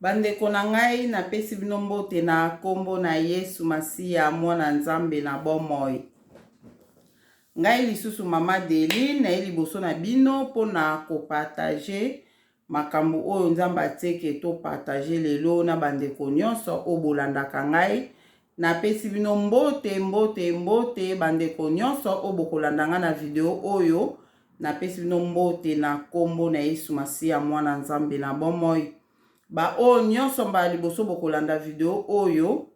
Bandeko na ngai napesi bino mbote na kombo na Yesu Masiya mwana Nzambe na bomoi. Ngai lisusu mama Deli na liboso na bino pona kopartage makambo oyo Nzambe ateke to partage lelo na bandeko nyonso obolandaka ngai. Napesi bino mbote bandeko nyonso obokolandanga na video oyo. Napesi bino mbote na kombo na Yesu Masiya mwana Nzambe na bomoi. Ba o nyonso mba liboso bokolanda video oyo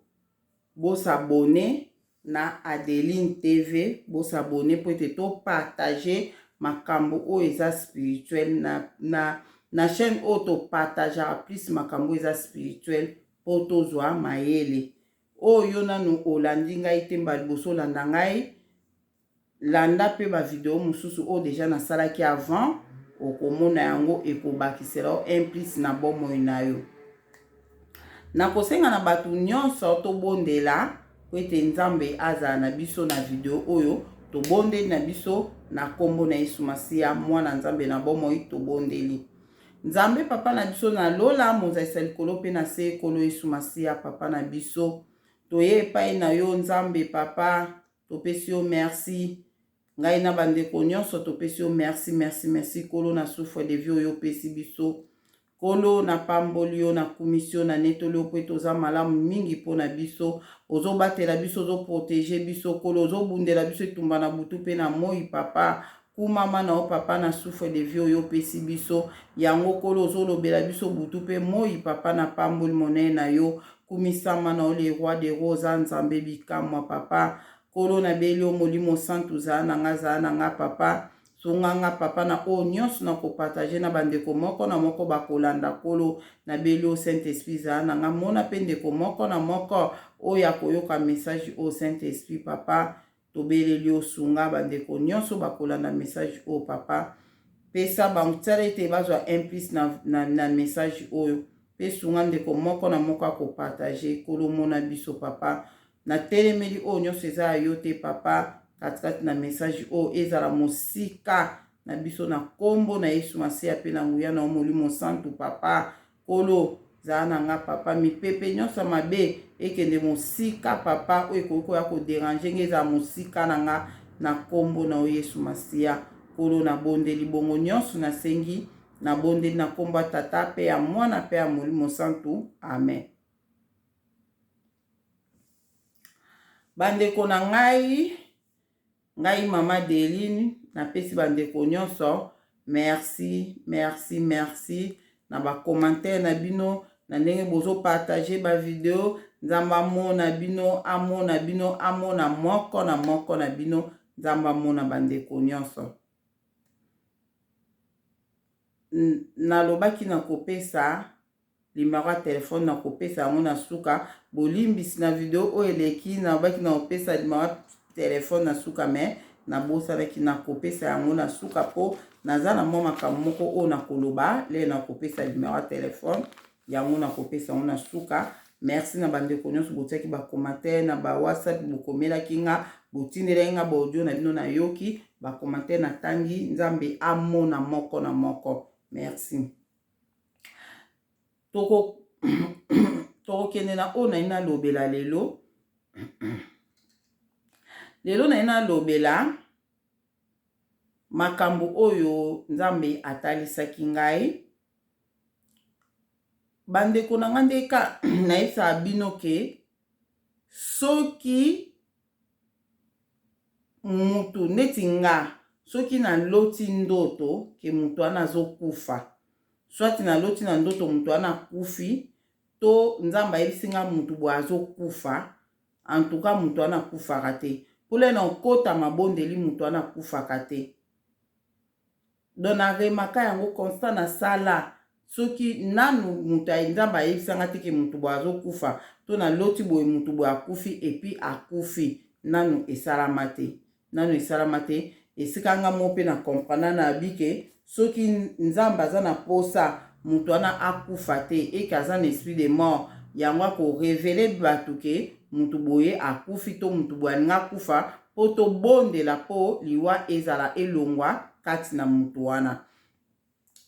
bosabone na Adeline TV, bosabone po ete to partager makambo oyo eza spirituel na chaîne oyo to partager plus makambo eza spirituel po tozwa mayele. Oyo nanu olandi ngai te mba liboso landa ngai, landa pe ba video mususu o deja na salaki avant. Okomona yango ekobakisela implice na bomoi na yo. Na kosenga na batu nyonso to bondela po ete Nzambe azala na biso na video oyo. To bondeli na biso na kombo na Yesu Masiya mwana Nzambe na bomoi to bondeli. Nzambe papa na biso na lola mozaisa likolo pe na se kolo Yesu Masiya papa na biso. Toye epai na yo Nzambe papa, topesi yo merci. Ngai na bandeko nyonso topesi yo merci kolo na souffle de vie oyo pesi biso. Kolo na pamboli yo na kumisio na netoli yo po ete oza malamu mingi po na biso. Ozo batela biso, ozo protéger biso kolo, ozo bundela biso etumba na butu pe na moi papa. Kumama na o papa na souffle de vie oyo pesi biso. Yango kolo ozo lobela biso butu pe moi papa na pamboli monene na yo. Kumisama na o le roi de rosa Nzambe bikamwa papa. Kolo na beli o molimo santu za na nga papa. Sunganga papa na o nyonso na kopartage na bandeko moko na moko bakolanda kolo na beli o Saint-Esprit za na nga mona pe ndeko moko na moko o ya koyoka message o Saint-Esprit papa. Tobeleli o sunga bandeko nyonso bakolanda message o papa. Pesa bamutala ete bazwa implice na message oyo. Pe sunga ndeko moko na moko akopartage kolo mona biso papa. Na telemeli o nyonso eza yo te papa. Katikati na message o ezala mosika na biso na kombo na Yesu Masiya pe na nguya na molimo santu papa. Kolo za na nga papa mipepe nyonso mabe ekende mosika papa o ekoko ya ko déranger ngeza mosika na nga na kombo na Yesu Masiya. Kolo na bondeli bongo nyonso na sengi na bondeli na kombo tata pe ya mwana pe ya molimo santu. Amen. Bandeko na ngai mama Deline napesi bandeko nyonso merci na ba commentaire na bino na ndenge bozo partager ba video. Nzamba amona bino amona moko na bino. Nzamba amona bandeko nyonso. Nalobaki na kopesa limero ya telefone na kopesa yango na suka. Bolimbisi na video o eleki na baki na kopesa limero ya telefone na suka me na bosalaki na kopesa yango na suka po naza na mwa makambo moko o na koloba le na kopesa limero ya telefone yango na kopesa yango na suka. Merci na bandeko nyonso botiaki ba commentaire na ba WhatsApp bokomelaki nga botindelaki nga ba audio na bino na yoki ba commentaire na tangi. Nzambe amona moko na moko. Merci. Tokokende na o na ina lobela lelo. Lelo na ina lobela makambo oyo Nzambe atalisaki ngai. Bandeko na ngandeka na isa bino ke soki mutu neti nga soki na loti ndoto ke mutu ana zokufa, swati na loti na ndoto mutu ana kufi to Nzambe ayebisi nga mutu bo azokufa, en tout cas mutu ana kufaka te. Pole na okota mabondeli mutu ana kufaka te. Dona remaka yango constant na sala. Soki nanu mutu Nzambe ayebisa nga te ke mutu bo azokufa to na loti boye mutu bo akufi epi akufi, nanu esalama te. Nanu esalama te. Esika nga mo pe na comprendre na bike soki Nzambe aza na posa mutu ana akufa te eke aza na esprit de mort yango ko révéler batu ke mutu boye akufi to mutu boye nga kufa po to bondela po liwa ezala elongwa kati na mutu wana.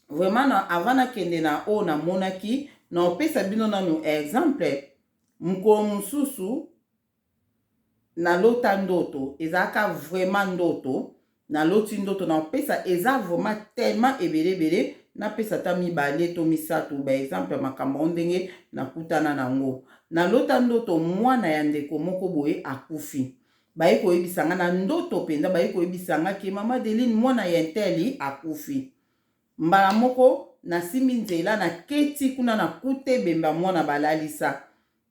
Vraiment avant na kende na o na monaki na opesa bino nanu exemple mko mususu na lota ndoto ezaka vraiment ndoto na loti ndoto na opesa eza vraiment tellement ebele na pesa ta mibale to misato ba exemple makambo ndenge na kutana nango na lota ndoto mwana ya ndeko moko boye akufi baye koyebisanga na ndoto penda baye koyebisanga ke mama Deline mwana ya nteli akufi mbala moko na simbi nzela na keti kuna na kute bemba mwana balalisa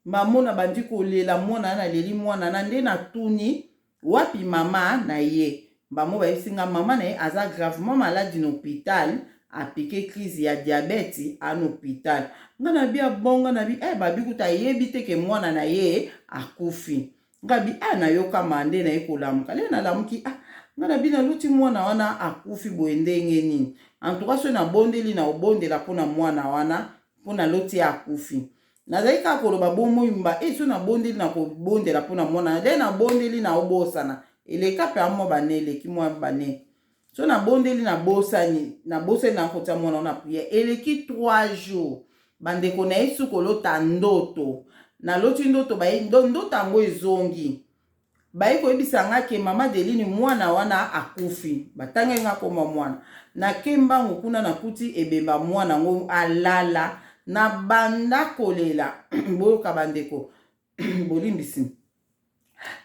mamona bandi kolela mwana na leli mwana na nde na tuni wapi mama na ye bamo bayisinga mama na ye aza gravement malade na hôpital apike crise ya diabète en hôpital ngana bia bonga na bi babi kuta yebi te ke mwana na ye akufi ngabi na yoka mande na ekolamuka le na lamuki ngana bina luti mwana wana akufi boye ndenge nini en tout cas so na bondeli na obondela pona mwana wana pona loti akufi nazali kaka koloba bomoi mba so na bondeli na kobondela pona mwana le na bondeli na obosana eleka pe amo bane eleki mwa bane so na bondeli na bosani na kota mwana wana prière eleki 3 jours bandeko na yesu kolota ndoto na loti ndoto bayi ndoto yango ezongi bayi koyebisanga ke mama Deline mwana wana akufi batanga nga koma mwana na kembango kuna na kuti ebemba mwana ngo alala na banda kolela boyoka bandeko bolimbisi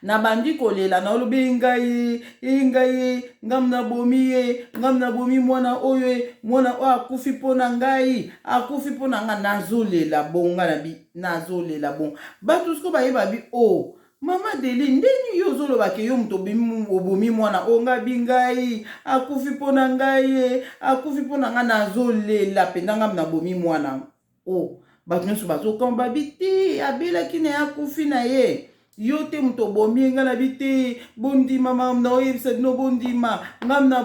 na bandi kolela na olobi ngai ngam na bomi mwana oyo mwana o akufi pona ngai akufi pona nga nazolela bonga na bi nazolela bon batu sko bayeba bi mama Deline ndeni yo zoloba ke yo muto obomi mwana o ngabi ngai akufi pona ngai akufi pona nga nazolela penda ngam na bomi mwana batu nyonso bazokamba bi te abelaki na ye akufi na ye yo te muto bomi nga na bi te bondima ngam na oyebisa bino bondima ngam na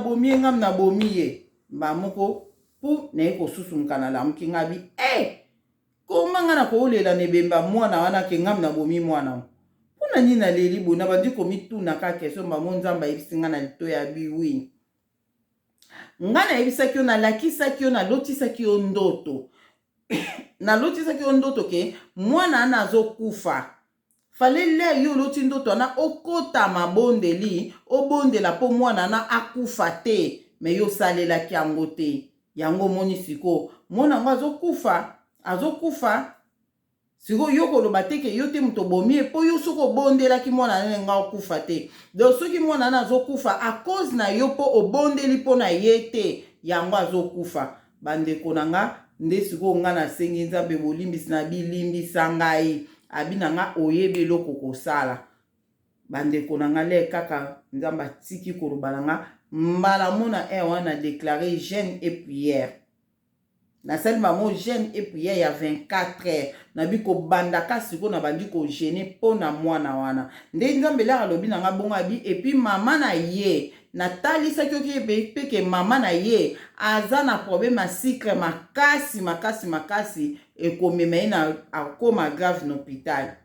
bomi ye moko pu na ye kosusumuka na lamuki nga bi koma nga na koolela na ebemba mwana wana ke ngam na bomi mwana mpona nini naleli boye na bandi komituna kaka kesio mbamo nzambe ayebisi nga na lito ya biwi nga nayebisaki yo nalakisaki yo nalotisaki yo ndoto nalotisaki yo ndoto ke mwana ana azokufa fale le yo loti ndoto wana okota mabondeli obondela po mwana ana akufa te me yo salelaki yango te yango moni siko mwana ngo azokufa siko yo koloba te ke yo te muto bomi po yo soko bondelaki mwana ana nga okufa te donc soki mwana ana azokufa a cause na yo po obondeli po na ye te yango azokufa bandeko na nga nde siko nga nasengi nzambe bolimbisi na bilimbisa ngai abina nga oyebe eloko kosala bandeko na nga le kaka nzambe atiki koloba na nga mbala mona wana déclaré jeûne et prière nasali bango jeûne et prière ya 24 heures nabi kobandaka siko na bandi kogene mpo na mwana wana nde nzambe laka alobi na nga bongo abi epuis mama na ye natalisaki oki peke mama na ye aza na problème ya sucre makasi ekomema ye na akoma grave na hôpital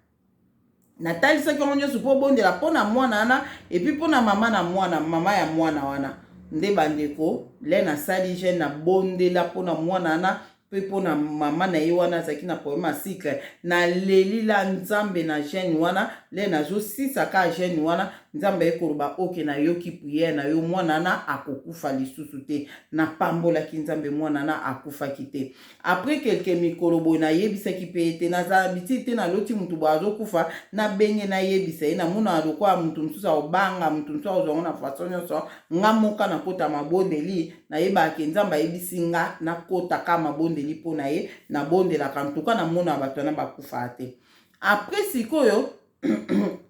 natalisaki yango nyonso mpo bondela mpo na mwana wana epuis mpo na mama ya mwana wana nde bandeko le nasali jeune na bondela mpo na mwana wana mpe mpo na mama na ye wana azalaki na problème ya sucre nalelila nzambe na jeune wana le nazosisaka jeune wana nzambe ekoloba oke nayoki priere na yo mwana wana akokufa lisusu te napambolaki nzambe mwana wana akufaki te après quelque mikolo boye nayebisaki mpe ete nazalabiti te naloti mutu boye azokufa nabenge nayebisa ye namona alokola mutu mosusu aobanga mutu mosusu akozwango na façon nyonso nga moka nakota mabondeli nayebaki nzambe ayebisi nga nakotaka mabondeli mpo na ye nabondelaka ntuka namona bato wana bakufa te après sikoyo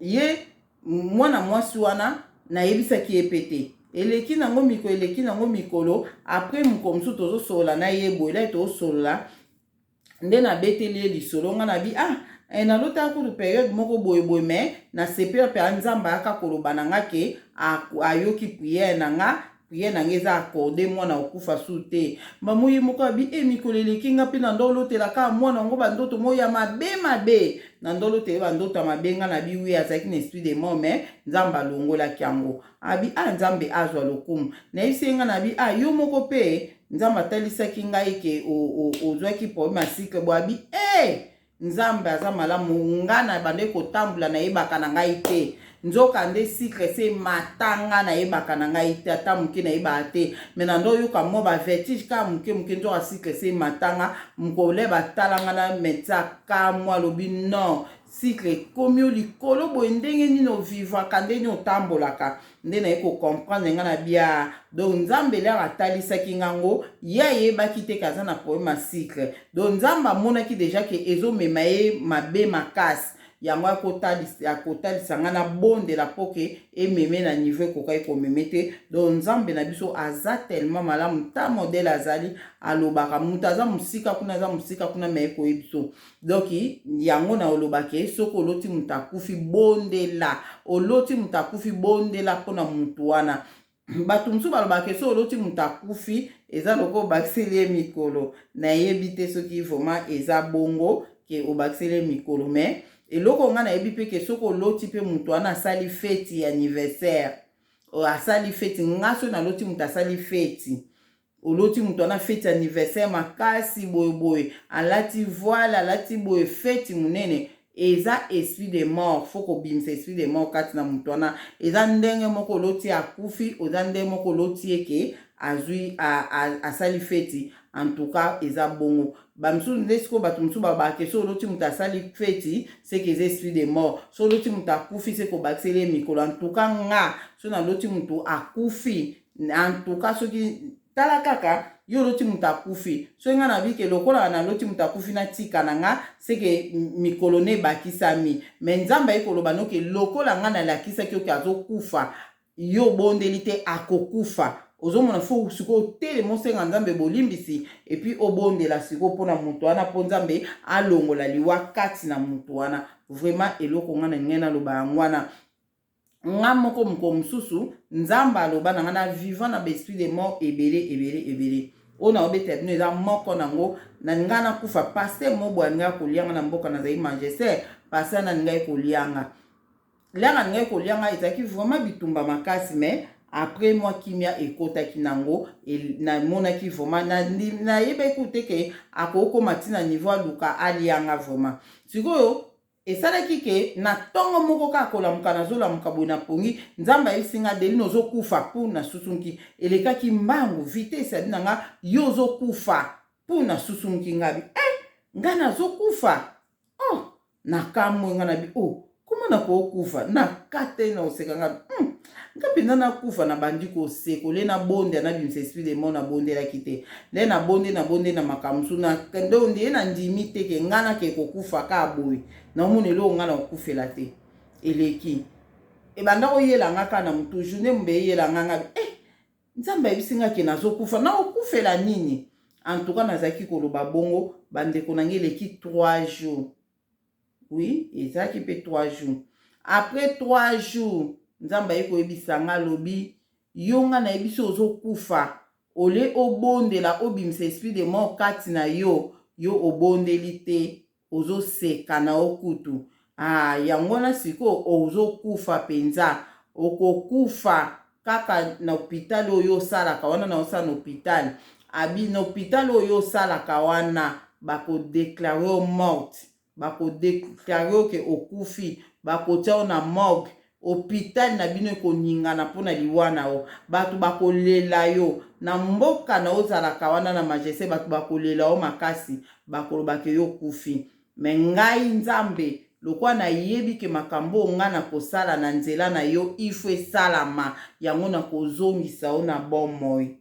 ye mwana mwasi wana nayebisaki ye pete eleki nango mikolo après moko mosusu tozosolola na ye boye la tozosolola nde nabeteli ye lisolo nga na bi nalotaka kutu periode moko boyeboye me nasepela mpe nzambe ayaka koloba na nga ke ayoki priere na nga eza accordé mwana okufa su te mamoyi moko abi mikolo eleki nga mpe na ndolotelaka mwana yango bandoto moya mabe na ndolotele bandoto ya mabe nga na biwi azalaki na esprit de mort me nzambe alongolaki yango abi nzambe azwa lokumu nayebisi nga na bi yo moko mpe nzambe atalisaki ngai ke ozwaki problème ya cycle boabi nzambe aza malamu nga na bande kotambola nayebaka na ngai te nzoka nde cycle se matanga nayebaka na ngai te ata moke nayebaka te me na ndo yoka mwa bavertige kaka moke nzoka cycle se matanga mokole batalanga na médecin akamwa alobi non cycle ekomi yo likolo boye ndenge nini ovivaka ndenge nini otambolaka nde naye kocomprendre nga na bia donc nzambe lere atalisaki ngango ye ayebaki te kaza na problème ya cycle donc nzambe amonaki deja ke ezomema ye mabe makasi yango akotalisa nga na bondela mpo ke ememe na niveau ekokai komeme te donc nzambe na biso aza tellement malamu ta modele azali alobaka moto aza mosika kuna me ekoyebi biso donc yango na olobaki soki oloti moto akufi bondela oloti moto akufi bondela mpona motu wana bato mosusu balobaka so oloti moto akufi eza loko obakiseli ye mikolo nayebi te soki vraiment eza bongo ke obakiseli ye mikolo me eloko nga nayebi mpe ke soki oloti mpe moto wana asali feti ya anniversaire asali feti nga so naloti moto asali feti oloti moto wana feti ya anniversaire makasi boyeboye alati voile alati boye feti monene eza esprit de mort faut kobimisa esprit de mort kati na moto wana eza ndenge moko oloti akufi oza ndenge moko oloti eke azwi asali feti en tout cas eza bongo bamisusu nde sikoyo bato mosusu babake so oloti moto asali feti seke eza esprit de mort so oloti moto akufi seke obakiseli ye mikolo en tout cas nga so naloti moto akufi en tout cas soki tala kaka yo oloti moto akufi so nga na bike lokola naloti moto akufi natika na nga seke mikolo ne ebakisami me nzambe ayekoloba noke lokola nga nalakisaki oke azokufa yo bondeli te akokufa ozomona fo sikoyo telema osenga nzambe bolimbisi epuis obondela sikoyo mpona moto wana mpo nzambe alongola liwa kati na moto wana vraiment eloko nga na ngai naloba yango wana nga moko moko mosusu nzambe aloba na nga na vivant na baesprit de mort ebele oyo na obeta bino eza moko nango na nga nakufa paster mobo aningai kolianga na mboka nazali Manchester paster na ningai kolianga langa ningai kolianga ezalaki vraiment bitumba makasi mais après moi kimia ekotaki nango namonaki vraiment nayebaki te ke akokoma ntina niveau aluka alianga vraiment sikoyo esalaki ke na ntongo moko kaka kolamuka nazolamuka boye na pongi nzambe ayebisi nga deli nozokufa mpuna susunki elekaki mbangu vitese adi na nga yo ozokufa mpuna susunki ngabi nga nazokufa nakamwe nga nabi koma nakokufa nakate na oseka ngabi nga mpenza nakufa na bandi koseko le nabonde nabimisa esprit de mort nabondelaki te le nabonde na makambo mosusu ndo ndiye na ndimi te ke nga nake kokufa ka boye naomona eloko nga na kokufela te eleki ebanda koyelanga kaka na motu journée mbe eyelanga ngabi nzambe ayebisi nga ke nazokufa nakokufela nini en tout cas nazalaki koloba bongo bandeko nange eleki 3 jours oui ezalaki mpe 3 jours après 3 jours nzambe ayekoyebisa nga lobi yo nga nayebisi ozokufa ole obondela obimisa esprit de mort kati na yo obondeli te ozoseka na okutu yango na siko ozokufa penza okokufa kaka na hôpital oyo osalaka wana na osala na hôpital abi na hôpital oyo osalaka wana bakodeklare o morte bakodeklare ke okufi bakotia o na morgue hôpital na bino ekoningana mpona liwana o bato bakolela yo na mboka na ozalaka wana na Manchester bato bakolela o makasi bakolobake yo kufi me ngai nzambe lokwa nayebi ke makambo nga na kosala na nzela na yo ifo esalama yango na kozongisa o na bomoi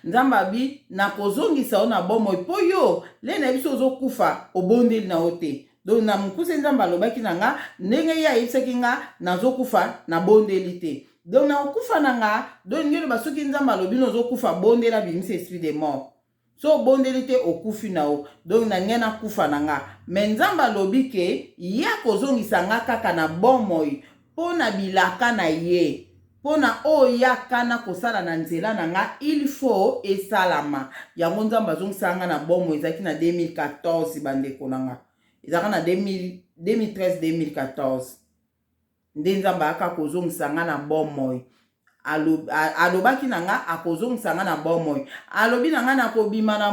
nzambe abi na kozongisa o na bomoi mpo yo le na biso ozokufa obondeli na o te donc na mokuse nzambe alobaki na nga ndenge ye ayebisaki nga nazokufa na bondeli te donc na okufa na nga donc ngelo basoki nzambe alobi nozokufa bondela bimisa esprit de mort so bondeli te okufi na o donc na ngai nakufa na nga me nzambe alobi ke ye akozongisa nga kaka na bomoi mpo na bilaka na ye mpo na oyo yaka na kosala na nzela na nga il faut esalama yango nzambe azongisa nga na bomoi ezalaki na 2014 bandeko na nga ezaka na 2013-2014 nde nzambe aka kozongisa nga na bomoi alobaki na nga akozongisa nga na bomoi alobi na nga nakobima na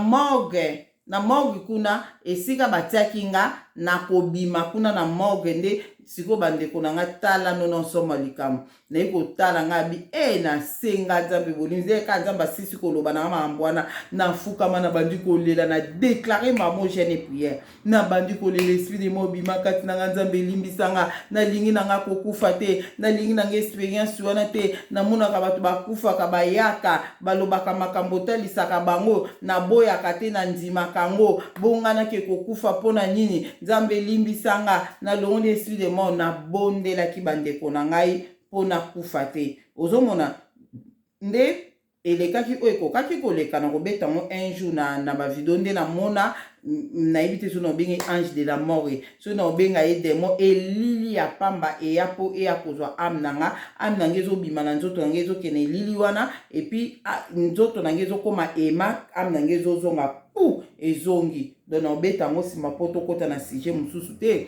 morgue kuna esika batiaki nga nakobima kuna na morgue nde siko bandeko na nga tala nono soma likambo naye kotala nga bi na senga nzambe bolinzi eka nzambe asisi koloba na nga makambo wana nafukama na bandi kolela na déclare mamo jeune prière na bandi kolela esprit de mobima kati na nga nzambe elimbisa nga nalingi na nga kokufa te nalingi na nga expérience wana te namonaka bato bakufaka bayaka balobaka makambo talisaka bango naboyaka te na ndimaka ngo bonganaki kokufa mpona nini nzambe elimbisa nga na longo esprit de mort nabondelaki bandeko na ngai mpona kufa te ozomona nde elekaki oyo ekokaki koleka na kobeta ngo un jour na bavideo nde namona nayebi te so na obengi ange de la mort so na obenga ye demo elili ya pamba eya mpo eya kozwa ame na nga ezobima na nzoto na nga ezokende elili wana epuis nzoto na nga ezokoma ema ame na nga ezozonga pu ezongi don na obeta yango nsima mpo tokota na sujet mosusu te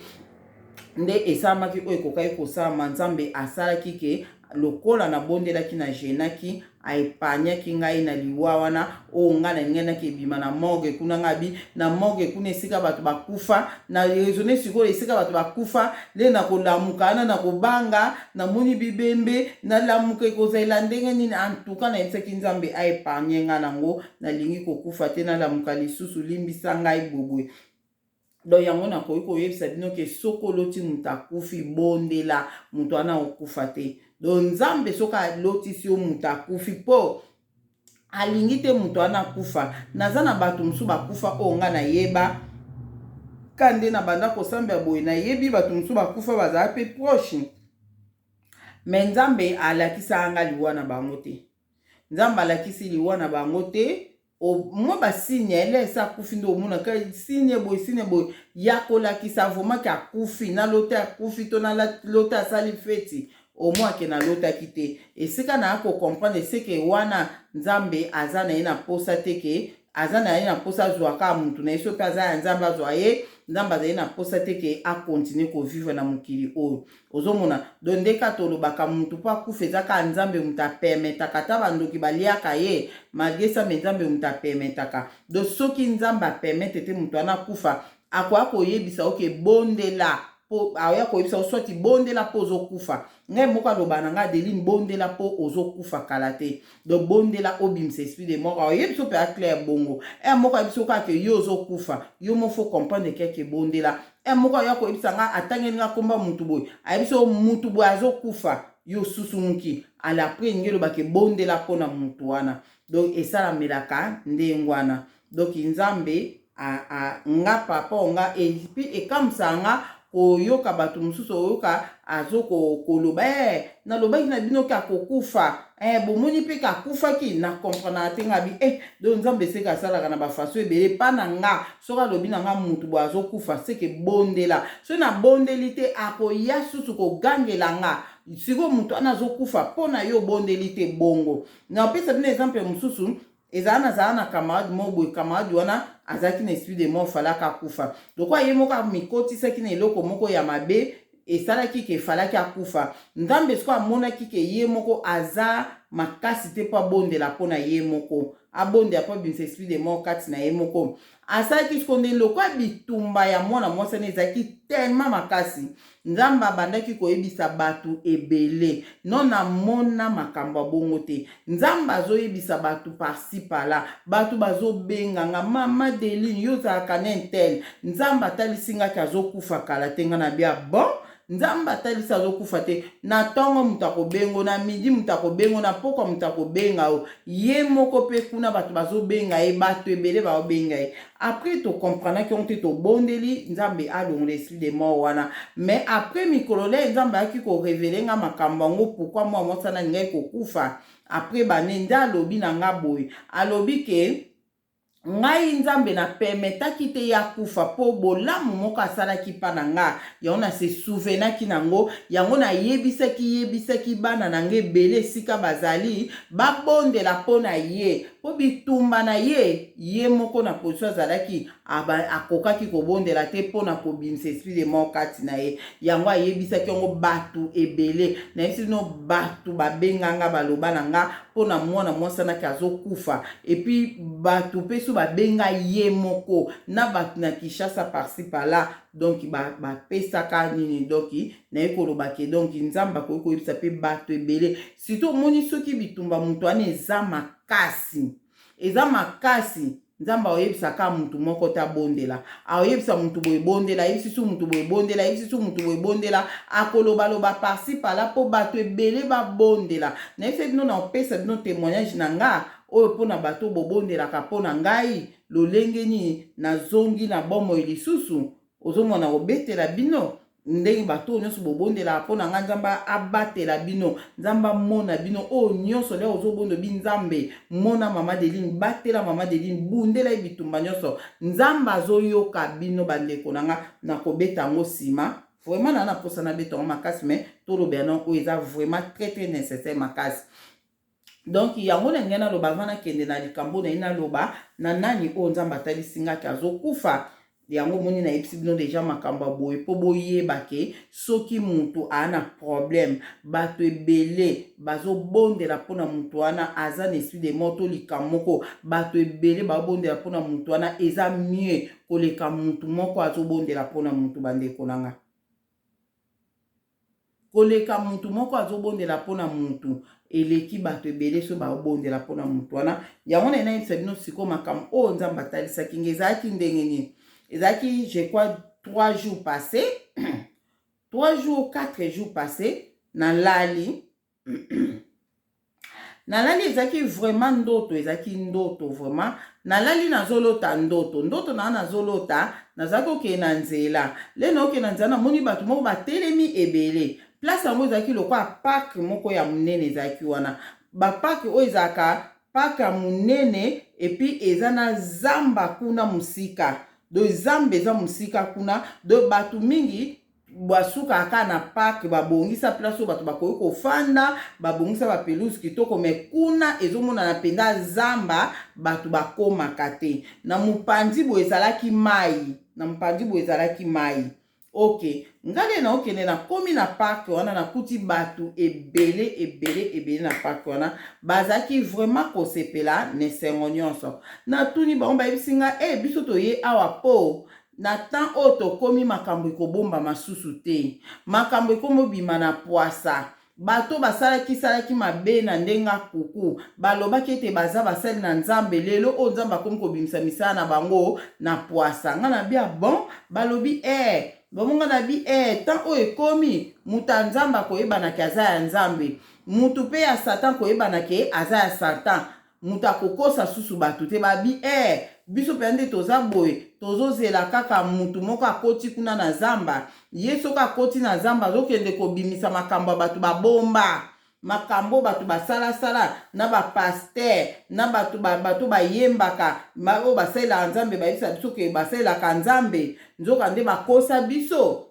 nde esalamaki oyo ekokaki kosalama nzambe asalaki ke lokola nabondelaki na jenaki aepanyaki ngai na liwa wana oyo ngai nalinganaki ebima na morgue kuna ngabi na morgue kuna esika bato bakufa na raisonne sikoyo esika bato bakufa nde nakolamuka na nakobanga namoni bibembe nalamuka ekozala ndenge nini antuka nayebisaki nzambe aepanye ngai nango nalingi kokufa te nalamuka lisusu limbisa ngai bobwe donc yango nakoki koyebisa bino ke soko oloti moto akufi bondela moto wana okufa te donc nzambe soki alotisi yo moto akufi mpo alingi te moto wana akufa naza na bato mosusu bakufa oyo nga nayeba kande na banda kosambela boye nayebi bato mosusu bakufa bazala mpe proche me nzambe alakisa nga liwa na bango te nzambe alakisi liwa na bango te mwa basigne ele esa akufi nde omona ka signe boye ya kolakisa vraimen ke akufi na lota akufi to na lota asali feti omwake na lotaki te esika na akokomprendre eseke wana nzambe aza na ye na posa te ke aza na ye na posa azwaka mutu na ye so mpe aza ya nzambe azwa ye nzambe azali na posa te ke akontinue kovivre na mokili oyo ozomona don ndeka tolobaka mutu mpo akufa ezaka nzambe mutu apermetaka ata bandoki baliaka ye malgré me nzambe mutu apermetaka don soki nzambe apermete te mutu wana akufa akoya koyebisa oke bondela aoya koyebisa oswati bondela mpo ozokufa ngai moko aloba na nga Adeline bondela mpo ozokufa kala te donc bondela obimisa esprit de mort aoyebiso mpe aclaire bongo moko ayebiso kaka yo ozokufa yo mo faut comprendre keke bondela moko aoya koyebisa nga atangeli nga komba mutu boye ayebiso mutu boye azokufa yo susumuki ala après ngelo bake bondela mpona mutu wana donc esalamelaka ndenge wana donc nzambe nga papa nga epi ekamisa nga koyoka bato mosusu oyoka azokoloba nalobaki na bino ke akokufa bomoni mpe kakufaki na comprendre te nga bi donc nzambe seke asalaka na bafaso ebele mpa na nga soki alobi na nga mutu boye azokufa seke bondela so na bondeli te akoya susu kogangela nga sikoyo mutu wana azokufa mpo na yo bondeli te bongo na opesa bino exemple mosusu ezala na camarade mo boye camarade wana azalaki na esprit de mort falaka akufa donc aye moko amikotisaki na eloko moko ya mabe esalaki ke falaki akufa nzambe siko amonaki ke ye moko aza makasi te mpo abondela mpona ye moko abondela mpo abimisa esprit de mort kati na ye moko asalaki siko nde lokwa bitumba ya mwana mwasani ezalaki tellement makasi nzambe abandaki koyebisa bato ebele non namona makambo ya bongo te nzambe azoyebisa bato parsi pala bato bazobenganga mama Adeline yo ozalaka na intel nzambe atalisingaki azokufa kala te nga na bia bon nzambe atalisa azokufa te na ntongo mutu akobengo na midi mutu akobengo na pokwa mutu akobenga o ye moko mpe kuna bato bazobenga ye bato ebele baobenga ye après tocomprendaki ongo te tobondeli nzambe alongola esprit de mort wana mais après mikolo le nzambe ayaki korevele nga makambo yango pourkui mwa mwasana alingai kokufa après bane nde alobi na nga boye alobi ke ngai nzambe na permetaki te ya kufa po bolamu moko asalaki mpa na nga yango na se souvenaki nango yango na yebisaki bana na nga ebele esika bazali babondela mpo na ye po bitumba na ye moko na position azalaki akokaki kobondela te po na kobimisa esprit de mort kati na ye yango ayebisaki yango batu ebele na yebisi no batu babenganga baloba na nga po na mwana mwasanaki azokufa epuis batu mpe so babenga ye moko na batu na Kinshasa parci pala donc bapesaka nini donc naye kolobake donc nzambe akoki koyebisa mpe bato ebele surtout omoni soki bitumba moto wana eza makasi nzambe aoyebisaka mutu moko te abondela aoyebisa mutu boye bondela ayebisi su mutu boye bondela ayebisi su mutu boye bondela akolobaloba parci pala mpo bato ebele babondela nayebisa bino na opesa bino témoignage na nga oyo mpona bato bobondelaka mpona ngai lolenge nini nazongi na bomoi lisusu ozomona kobetela bino ndenge bato nyonso bobondela mpona nga nzambe abatela bino nzambe amona bino oyo nyonso leo ozobondo binzambe mona mama Deline batela mama Deline bundela ye bitumba nyonso nzambe azoyoka bino bandeko na nga na kobeta yango nsima vraiment na posa na beta yango makasi mais tolobela na oyo eza vraiment très nécessaire makasi donc yango na ngena loba vana kende na likambo na ina loba na nani oyo nzambe atalisingaki azokufa yango moni na yebisi bino deja makambo boye po boyeba ke soki mutu ana problème bato ebele bazobondela mpona mutu wana aza na esprit de mort to likambo moko bato ebele babondela mpona mutu wana eza mieux koleka mutu moko azobondela mpona mutu bandeko nanga koleka mutu moko azobondela mpona mutu eleki bato ebele so babondela mpona mutu wana yango na yebisa bino siko makambo oyo nzambe atalisaki nge ezalaki ndenge nini ezalaki je crois 3 jours passés 3 jours 4 jours passés nalali ezalaki vraiment ndoto ezalaki ndoto vraiment nalali nazolota ndoto na nazolota nazalaki okende na nzela leno okende na nzela namoni bato moko batelemi ebele place yango ezalaki lokwa park moko ya munene ezalaki wana bapark oyo ezalaka park ya munene epuis eza na zamba kuna musika do zamba eza musika kuna do bato mingi basuka aka na park babongisa place oyo bato bakoki kofanda babongisa bapelouse kitoko me kuna ezomonana mpenza zamba bato bakomaka te na mopanzi boye ezalaki mai ok ngale na okende na komi na park wana nakuti bato ebele na park wana bazalaki vraiment kosepela nesengo nyonso natuni bango bayebisi nga biso toye awa po na temps oyo tokomi makambo ekobomba masusu te makambo ekomobima na poasa bato salaki mabe na ndenga kuku balobaki ete baza basali na nzambe lelo oyo nzambe akomi kobimisa misala na bango na poasa nga na bia bon balobi bamonga na bi tant oyo ekomi mutu ya nzambe akoyebanaki aza ya nzambe mutu mpe ya satan koyebanaki aza ya satan mutu akokosa susu bato te babi biso mpe nde toza boye tozozela kaka mutu moko akoti kuna na zamba ye soki akoti na zamba azokende kobimisa makambo ya bato babomba makambo bato basalasala na bapaster na bato bayembaka oyo basalelaka nzambe bayebisa biso ke basalelaka nzambe nzoka nde bakosa biso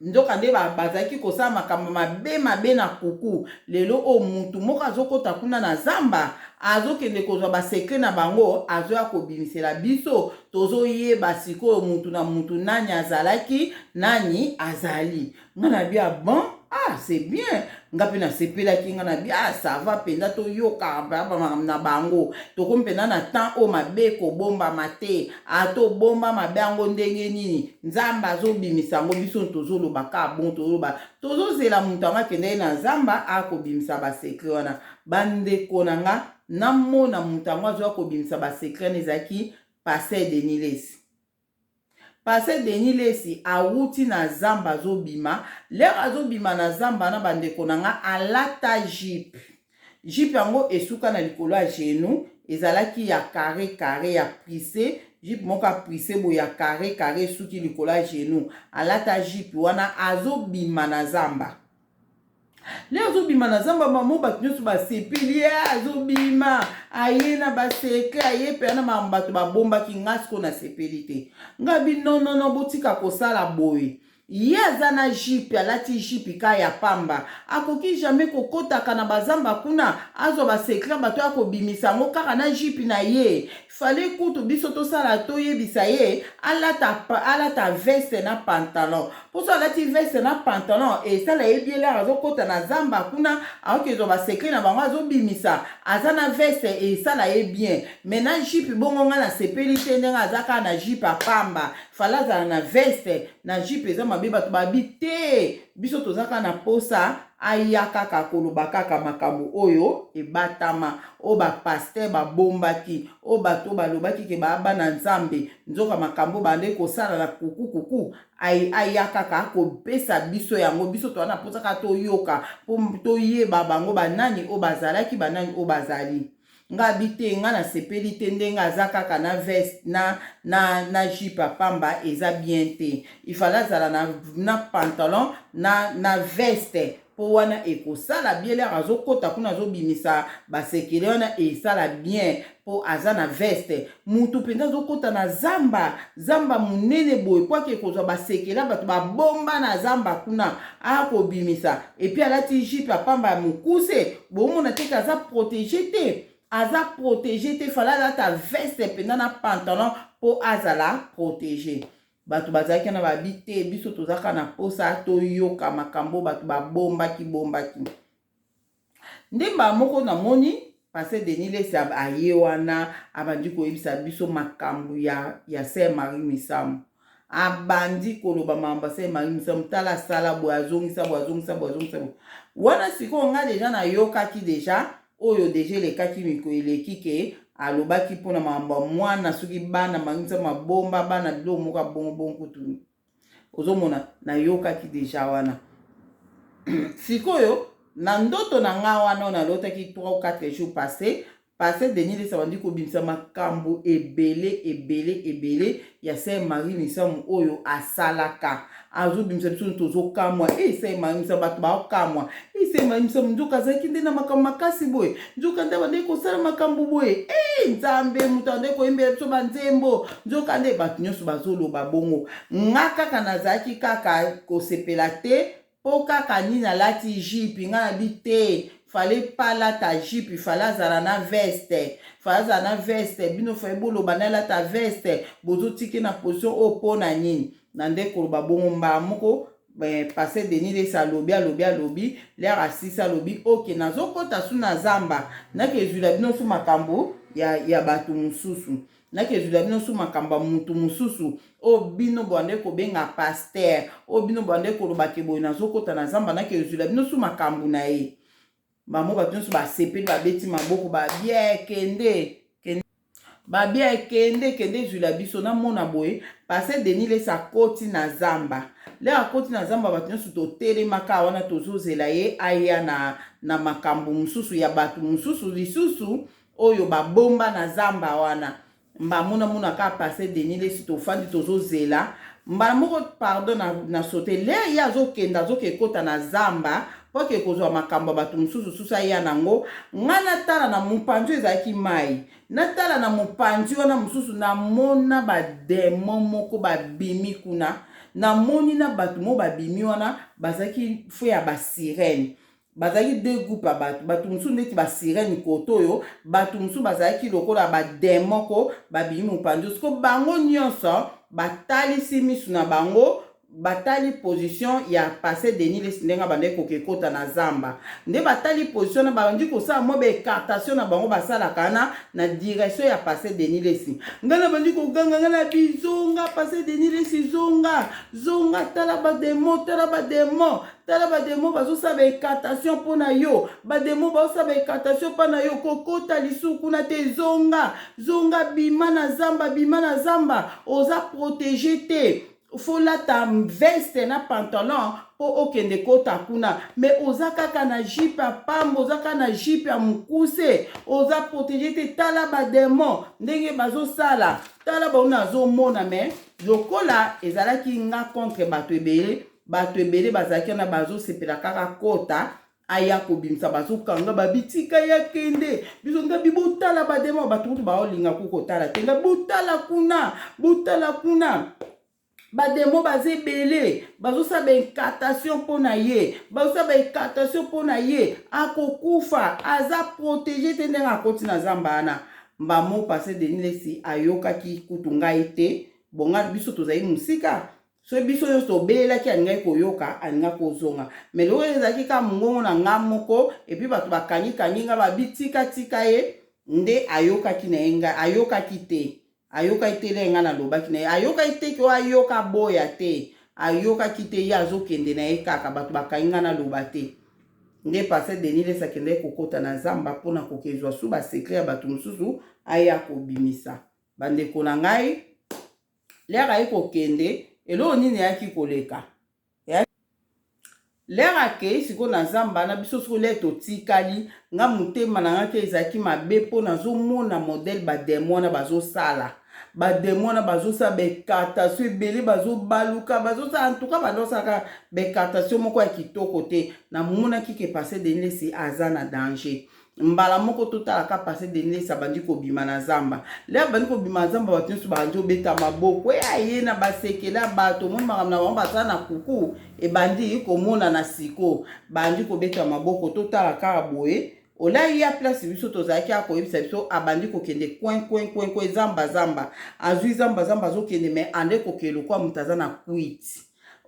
nzoka nde bazalaki kosala makambo mabe na kuku lelo oyo mutu moko azokota kuna na zamba azokende kozwa basekre na bango azoya kobimisela biso tozoyeba sikoyo mutu na mutu nani azalaki nani azali nga na bia bon c'est bien nga mpe nasepelaki nga na bia ça va mpenza toyoka na bango tokomi mpenza na temps oyo mabe kobombama te atobomba mabe yango ndenge nini nzambe azobimisa yango biso tozoloba ka bon tozoloba tozozela mutu yango akende ye na nzamba akobimisa basekre wana bandeko na nga namona mutu yango azoya kobimisa basekre wana ezalaki Pasteur Denis Lesi. Pasteur Denis Lesi awuti na zamba azobima lero azobima na zamba na bandeko na nga alata jipe yango esuka na likolo ya genou ezalaki ya carré ya plissé jipe moko ya plissé bo ya carré esuki likolo ya genou alata jipe wana azobima na zamba leo azobima na zamba mamo bato nyonso basepeli azobima aye na baseke aye mpe na bato babombaki nga siko nasepeli te nga bi nonono botika kosala boye ye aza na jipe alati jipe ka ya pamba akoki jamais kokotaka na bazamba kuna azwa basekret bato ya kobimisa yango kaka na jipe na ye fale kutu biso tosala toyebisa ye alata veste na pantalon poso alati veste na pantalon esala ye biele azokota na zamba kuna aoki ezwa basekret na bango azobimisa aza na veste esala ye bien me na jipe bongo nga na sepeli te ndenge aza kaka na jipe apamba fala azala na veste na jipe eza mabe bato babi te biso toza kaka na posa aya kaka koloba kaka makambo oyo ebatama o bapaster babombaki o bato balobaki ke baba na nzambe nzoka makambo bande kosala na kuku aya kaka akopesa biso yango biso toza na posa kaka toyoka po toyeba bango banani o bazalaki banani o bazali nga bite nga na sepeli te ndenge aza kaka na veste na jipe pamba eza bien te ifala zala na pantalon na veste po wana ekosala biele azokota kuna azobimisa basekele wana esala bien po aza na veste mutu mpenza azokota na zamba munene boye po ake kozwa basekele bato babomba na zamba kuna akobimisa epi alati jipe apamba ya mokuse bomona teke aza protege te fala alata veste mpenza na pantalon po azala protege bato bazalaki na babi te biso tozaka na posa toyoka makambo bato babombaki ndemba moko namoni Pasteur Denis Lesa aye wana abandi koyebisa biso makambo ya Sœur Marie Misamu abandi koloba mamba Sœur Marie Misamu tala sala bo azongisa wana siko nga deja na yokaki deja oyo deja lekaki miko eleki ke alobaki mpona mamba mwana soki bana mangisa mabomba bana bilo moka bongo kutu ozomona na yokaki deja wana sikoyo na ndoto na nga wana na lotaki 3 ou 4 jours passé Pasteur Denis Lesa bandi kobimisa makambo ebele ya Sœur Marie Misamu oyo asalaka azobimisa biso tozokamwa Sœur Marie Misamu bato baokamwa Sœur Marie Misamu nzoka azalaki nde na makambo makasi boye nzoka nde bande kosala makambo boye nzambe moto ande koyembela biso banzembo nzoka nde bato nyonso bazoloba bongo nga kaka nazalaki kaka kosepela te po kaka nini alati jipe nga nabi te fallait pas la ta jipe fallait zala na veste bino fa boloba na la ta veste bozo tiki na position o pona nini na nde koloba bongo mba moko Pasteur Denis Lesa lobi l'air asisa lobi ok nazokota su na zamba nakezwila bino su makambo ya bato mususu nakezwila bino su makambo mutu mususu o bino bande kobenga pasteur o bino bande koloba ke boye nazokota na zamba nakezwila bino su makambo na ye bamo bato nyonso basepeli babeti maboko babie kende zwila biso na mona boye Pasteur Denis Lesa koti na zamba le akoti na zamba bato nyonso totelemaka wana tozozela ye aya na makambo mususu ya bato mususu lisusu oyo babomba na zamba wana mbamona ka Pasteur Denis Lesa tofandi tozozela mbala moko pardon na sote le ye azokekota na zamba poke kozwa makambo bato mususu susa ya nango nga natala na mopanzi ezalaki mai natala na mopanzi wana mususu namona bademo moko babimi kuna namoni na bato mo babimi wana bazalaki fo ya basirene bazalaki deux groupes ya bato mususu ndeti basirene koto oyo bato mususu bazalaki lokola bademo ko babimi mopanzi siko bango nyonso batalisi misu na bango batali position ya Pasteur Denis Lesa ndenga bande kokekota na zamba nde batali position na bandi kosala mo becartation na bango basalaka na direction ya Pasteur Denis Lesa ngana bandi koganga ngana bizonga Pasteur Denis Lesa zonga tala bademo bazosala becartation mpona yo bademo bazosala becartation mpona yo kokota lisuku na te zonga bima na zamba oza protege te faut la ta veste na pantalon po okende kota kuna me oza kaka na jipe ya pamba oza kaka na jipe ya mokuse oza protege te tala bademo ndenge bazosala tala baona azomona me lokola ezalaki nga contre bato ebele bazalaki na bazosepela kaka kota aya kobimisa bazokanga babitika ya kende biso ngabi botala bademo bato baolinga kukotala te nga botala kuna bademo baza ebele bazosala incantation mpo na ye bazosala incantation mpo na ye akokufa aza protege te ndenge akoti na zamba wana mbamo pase Denis Lesi ayokaki kutu ngai te bonga biso tozali mosika so biso nyonso tobelelaki alingaki koyoka alingaki kozonga me loko ezalaki kaka mongongo na nga moko epuis bato bakangi nga babitikatika ye nde ayokaki na ye ngai ayokaki te le nga nalobaki na ye ayokaki te ke ayoka boya te ayokaki te ye azokende na ye kaka bato bakangi nga naloba te nde pase Denis Lesi akendaki kokota na zamba mpona kokezwa su basekre ya bato mosusu aya kobimisa bandeko na ngai lere ayi kokende eloko nini ayaki koleka lere akei sikoyo na zamba na biso sikoyo lere totikali nga motema na nga ke ezalaki mabe mpo nazomona modele bademo wana bazosala bademo wana bazosala bekartation ebele bazobaluka bazosala antuka bazosalaka bekartation moko ya kitoko te namonaki ke pase Denis Lesi aza na danger mbala moko totalaka pase Denis Lesi abandi kobima na zamba le abandi kobima na zamba bato nyonso bandi obeta maboko ye na basekela bato moni makambo na bango basala na kuku ebandi komona na siko bandi kobeta maboko totalaka boye olai ya place biso tozalaki akoyebisa biso abandi kokende kwen zamba azwi zamba azokende me ande kokende lokwa moto aza na kwiti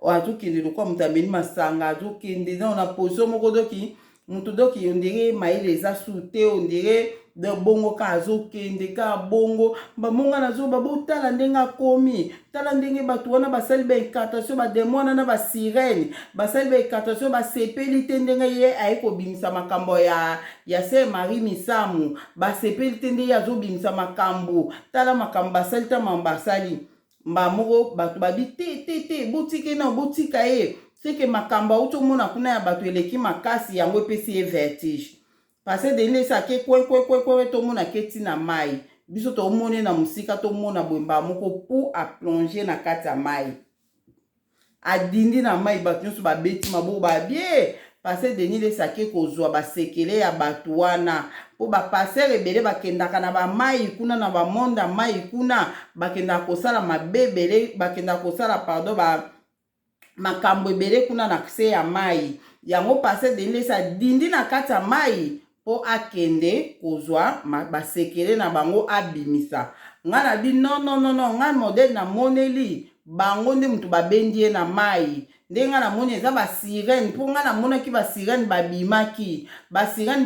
azokende lokwa moto ameni masanga azokende na position moko doki mutu doki ondire mayele eza su te ondire de bongo ka azokende ka bongo bamonga nazo babotala ndenge akomi tala ndenge bato wana basali baincantation bademo wana na basirene basali baincantation basepeli te ndenge ye aye kobimisa makambo ya se Marie Misamu basepeli te ndenge azobimisa makambo tala makambo basali ta makambo basali mbamoko bato babi te botike na botika ye seke makambo automona kuna ya bato eleki makasi yango epesi ye vertige pase Denis Lesi ake kwe tomona keti na mai biso tomone na musika tomona bwemba moko pour a plonger na kati ya mai adindi na mai bato nyonso babeti maboko babie pase Denis Lesi ake kozwa basekele ya bato wana po bapasere ebele bakendaka na bamai kuna na bamonda mai kuna bakendaka kosala mabebele bakendaka kosala pardon makambo ebele kuna na se ya mai yango pase Denis Lesi adindi na kati ya mai po akende kozwa basekele na bango abimisa nga na bi non nga modele na moneli bango nde mutu babendi ye na mai nde nga na moni eza basirene mpo nga na monaki basirene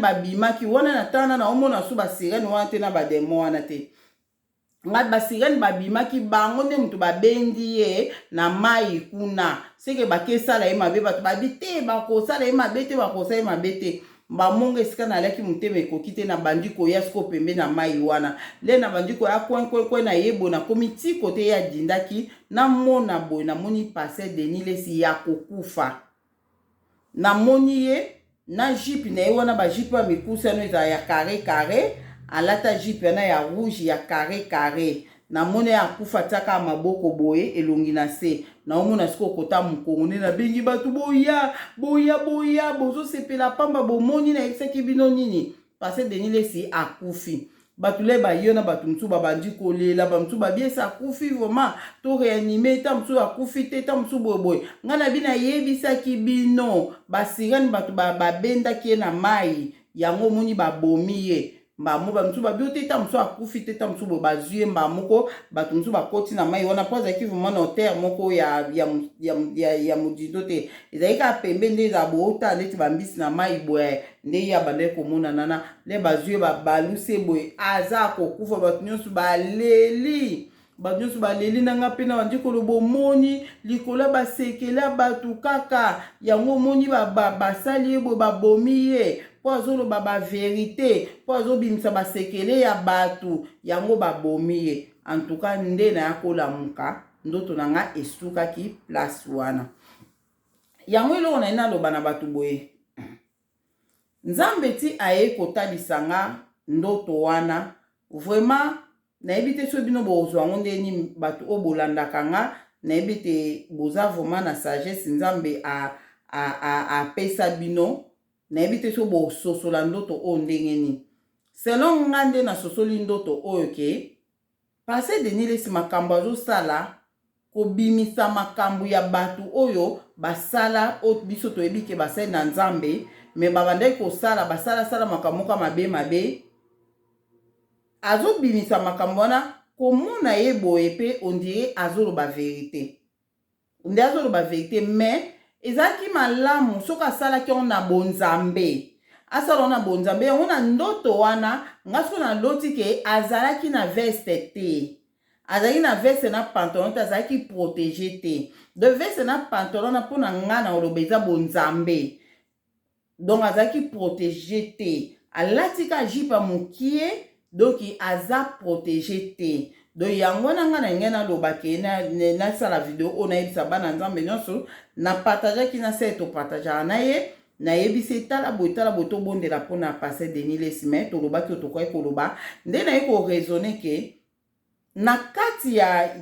babimaki wana na tana na omona su basirene wana te na bademo wana te nga basirene babimaki bango nde mutu babendi ye na mai kuna seke bakesala ye mabe bato babi te bakosala ye mabe te bakosala ye mabe te bamonga esika nalaki motema ekoki te na bandi koya siko pembe na mai wana le na bandi koya kwe na yebo na komi ti kote ye adindaki na mona boye namoni pase Denis Lesi ya kokufa namoni ye na jipe na ye wana bajipe ya mikusa no ezala ya kare alata jipe wana ya rouge ya kare namoni akufa taka maboko boye elongi na se na omona siko kota mukongo ne na bengi bato boya bozosepela pamba bomoni na yebisaki bino nini pase Denis Lesi akufi bato le bayo na bato mosusu babandi kolela bamosusu babiesa akufi vraiment to réanime ta mosusu akufi te ta mosusu boyeboye nga na bino ayebisaki bino basirene bato babendaki ye na mai yango omoni babomi ye mbamo bamosusu babio te ta mosusu akufi te ta mosusu boye bazwi ye mbamoko bato mosusu bakoti na mai wana po azalaki vraiment na terre moko ya modindo te ezalaki kaka pembe nde ezala boota ndeti bambisi na mai boye nde ye abandaki komonana na le bazwi ye babaluse boye aza kokufa bato nyonso baleli nanga mpe na bandi koloba omoni likolo basekela bato kaka yango omoni basali ye boye babomi ye po azoloba baverite po azobimisa basekele ya bato yango babomi ye antuka nde na ya kolamuka ndoto na nga esukaki place wana yango eloko na ye naloba na bato boye nzambe ti aye kotalisa nga ndoto wana vraiment nayebi te so bino bozwa yango ndeni bato oyo bolandaka nga nayebi te boza vraiment na sagesse nzambe apesa bino nayebi te so bososola ndoto oyo ndenge nini selon nga nde nasosoli ndoto oyo ke pase Denis Lesi makambo azosala kobimisa makambo ya batu oyo basala o biso toyebi ke basali na nzambe me babandaki kosala basala makambo ka mabe azobimisa makambo wana komona ye boye pe ondire azoloba verite me ezalaki malamu soki asalaki yango na bonzambe asala na bonzambe yango na ndoto wana nga soki naloti ke azalaki na veste te azalaki na veste na pantalon te azalaki protege te de veste na pantalon na mpona nga na oloba eza bonzambe donc azalaki protege te alatika jipa mokie donc aza protege te donc yango na nga na ngai nalobaki nasala video oyo nayebisa bana nzambe nyonso napartageaki na se topartageaka na ye nayebisi tala boye tobondela mpona Pasteur Denis Lesime tolobaki oyo tokoki koloba nde naye koraisonne ke na kati ya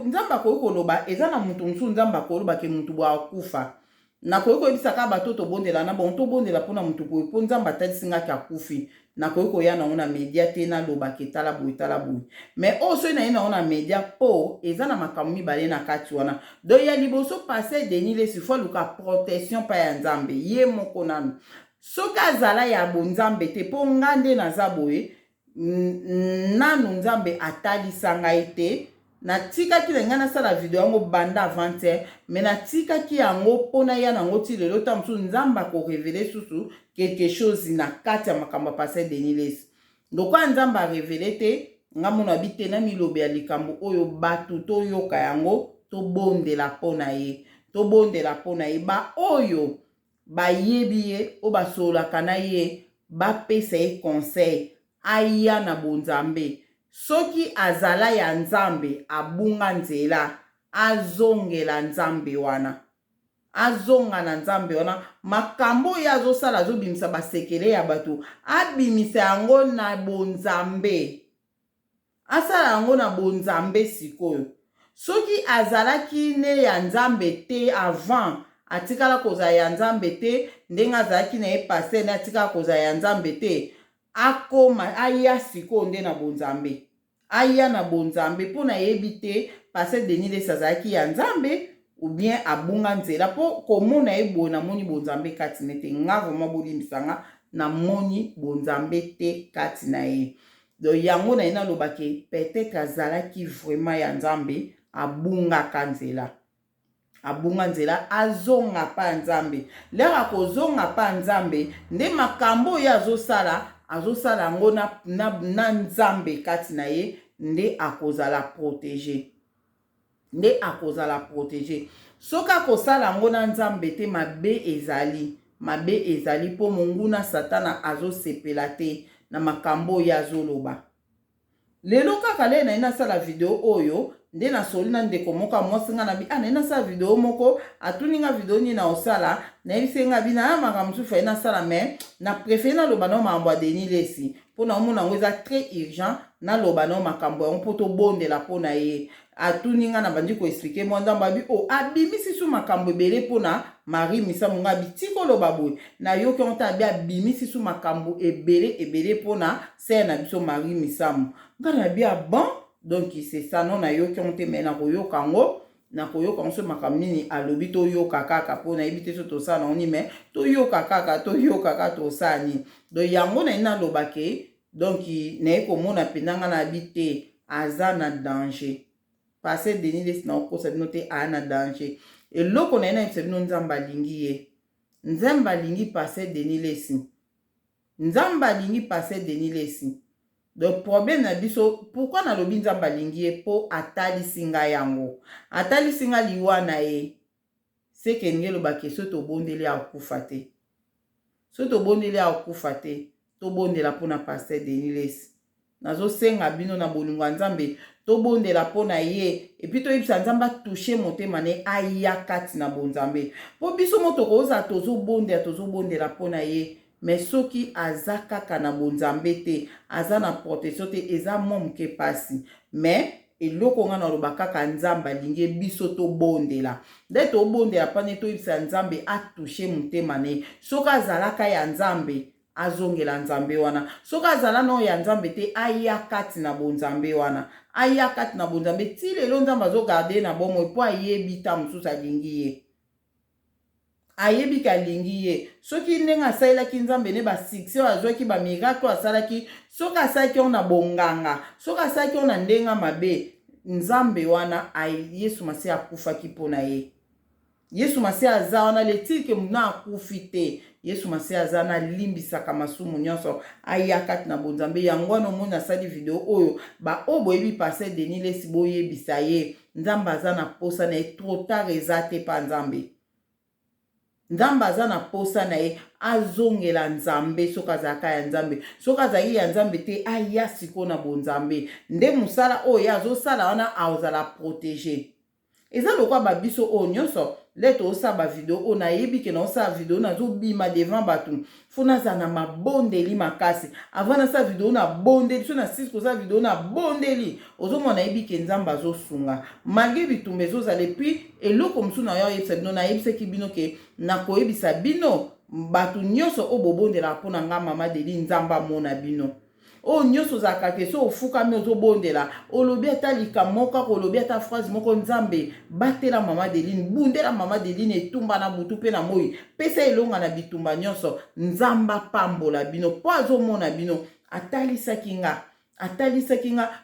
nzambe akoki koloba eza na mutu mosusu nzambe akoloba ke mutu bwa akufa nakoki koyebisaka bato tobondela na bon tobondela mpona mutu boye mpo nzambe atalisingaki akufi nakoki koya nango na media te nalobaki tala boye mais oyo soki naye nango na media mpo eza na makambo mibale na kati wana donc ya liboso Pasteur Denis Lesime fo aluka protection mpa ya nzambe ye moko nanu soki azala ya bonzambe te mpo nga nde naza boye nanu nzambe atalisa ngai te natikaki na ngai nasala video yango banda avant-hier mais natikaki yango mpona ya nango ti lelo ta mosusu nzambe akorevele susu quelque chose na kati ya makambo ya Pasteur Denis Lesime lokola nzambe arevele te nga mona bite na milobi ya likambo oyo bato toyoka yango tobondela mpona ye baoyo bayebi ye oyo basololaka na ye bapesa ye conseil aya na bonzambe soki azala ya nzambe abunga nzela azongela nzambe wana azonga na nzambe wana makambo oyo azosala azobimisa basekele ya bato abimisa yango na bonzambe asala yango na bonzambe sikoyo soki azalaki ne ya nzambe te avant atikala kozala ya nzambe te ndenge azalaki na ye paster ne atikala kozala ya nzambe te akoma aya sikoyo nde na bonzambe aya na bonzambe mpo nayebi te Pasteur Denis Lesime azalaki ya nzambe ou bien abunga nzela mpo komona ye boye namoni bonzambe kati ne te nga vraimen bolimbisanga namoni bonzambe te kati na ye donc yango na ye nalobaki peut-être azalaki vraiment ya nzambe abungaka nzela azonga pa nzambe lero akozonga pa nzambe nde makambo oyo azosala yango na nzambe kati na ye nde akozala protege soki akosala yango na nzambe te mabe ezali mpo monguna satana azosepela te na makambo oyo azoloba lelo kaka le naye nasala video oyo nde nasoli na ndeko moko mwasi nga na bi naye nasala video moko atuni nga video nini na osala nayebisi nga bina ya makambo mosusu faye nasala me na prefere naloba nao makambo ya Denis Lesime mpo na omona yango eza très urgent naloba nao makambo yango mpo tobondela mpo na ye atuni nga na bandi koexplike mwa ndambo abi abimisi su makambo ebele mpo na Marie Misamu nga bitiki oloba boye nayoki yango te abi abimisi su makambo ebele mpo na sere na biso Marie Misamu nga na bi bon donc c'est ça non nayoki yango te me nakoyoka yango so makambo nini alobi toyoka kaka mpo nayebi te so tosala nango nini me toyoka kaka tosala nini donc yango naye nalobake donc naye komona mpenza nga na bi te aza na danger Pasteur Denis Lesime na okosa bino te aya na danger eloko naye nayebisa bino nzambe alingi ye nzambe alingi Pasteur Denis Lesime donc problème na biso pourquoi nalobi nzambe alingi ye mpo atalisi nga yango atalisi nga liwa na ye seke nge lobaki so tobondeli akufa te tobondela mpona Pasteur Denis Lesime nazosenga bino na bolingo ya nzambe tobondela mpona ye epuis toyebisa nzambe atushe motema ne aya kati na bonzambe mpo biso mo tokozala tozobondela mpona ye mais soki aza kaka na bonzambe te aza na protection te eza mwa moke pasi mais eloko nga naloba kaka nzambe alingi biso tobondela nde tobondela mpane toyebisa nzambe atushe motema ne soki azalaka ya nzambe azongela nzambe wana soki azala no ya nzambe te aya kati na bonzambe wana aya kati na bonzambe ti lelo nzambe azogarde na bomoi mpo ayebi ta mosusu alingi ye ayebi ka alingi ye soki ndenge asalelaki nzambe ne basuccès oyo azwaki bamiracle oyo asalaki soki asalaki oyo na bonganga soki asalaki oyo na ndenge mabe nzambe wana yesu masiya akufaki mpo na ye yesu masiya aza wana letike muna akufi te yesu masiya aza na limbisaka masumu nyonso aya kati na bonzambe yango wana omoni asali video oyo baoyo boyebi Pasteur Denis Lesi boyebisa ye nzambe aza na posa na ye trop tard eza te pa nzambe aza na posa na ye azongela nzambe soki azalaka ya nzambe soki azalaki ya nzambe te aya siko na bonzambe nde mosala oyo azosala wana azala protege eza lokwa babiso oyo nyonso leto osala bavideo oyo nayebi ke na osala video nazobima devant bato fo nazala na mabondeli makasi avant nasala video na bondeli so na sisi kosala video na bondeli ozomona nayebi ke nzambe azosunga malgré bitumba ezozala epuis eloko mosusu na yo oyebisa bino nayebisaki bino ke nakoyebisa bino bato nyonso oyo bobondelaka mpo na nga mama Deli nzambe amona bino oyo nyonso ozalaka ke so ofukami ozobondela olobi ata likambo moko kaka olobi ata phrase moko nzambe batela mama Deline bundela mama Deline etumba na butu mpe na moi pesa elonga na bitumba nyonso nzambe apambola bino mpo azomona bino atalisaki nga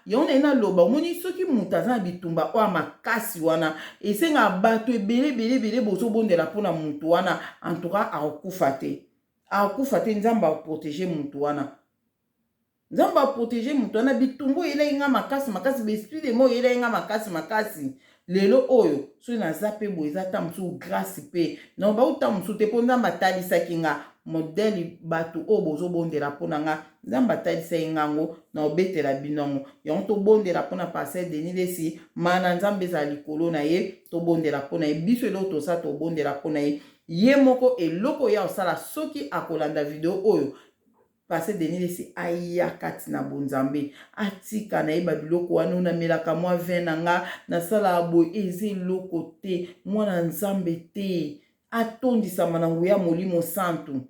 yango na loba omoni soki moto aza na bitumba oyo makasi wana esenga bato ebele bozobondela mpona moto wana antuka akufa te nzambe aprotéger moto wana nzambe aprotéger moto wana bitumbu elai nga makasi besprit de mort elai nga makasi lelo oyo soki naza pe boye eza ta mosusu grâce pe na bauta mosusu te mpo nzambe atalisaki nga modele bato oyo bozobondela mpo na nga nzambe atalisaki ngango na obetela binongo yango tobondela mpo na Pasteur Denis Lesi mana nzambe ezala likolo na ye tobondela mpo na ye biso eloko tosala tobondela mpo na ye ye moko eloko ya osala soki akolanda video oyo Pasteur Denis Lesi aya kati na bonzambe atika na yeba biloko wana namelaka mwa vin na nga nasala boye eza eloko te mwana nzambe te atondisama na nguya molimo santu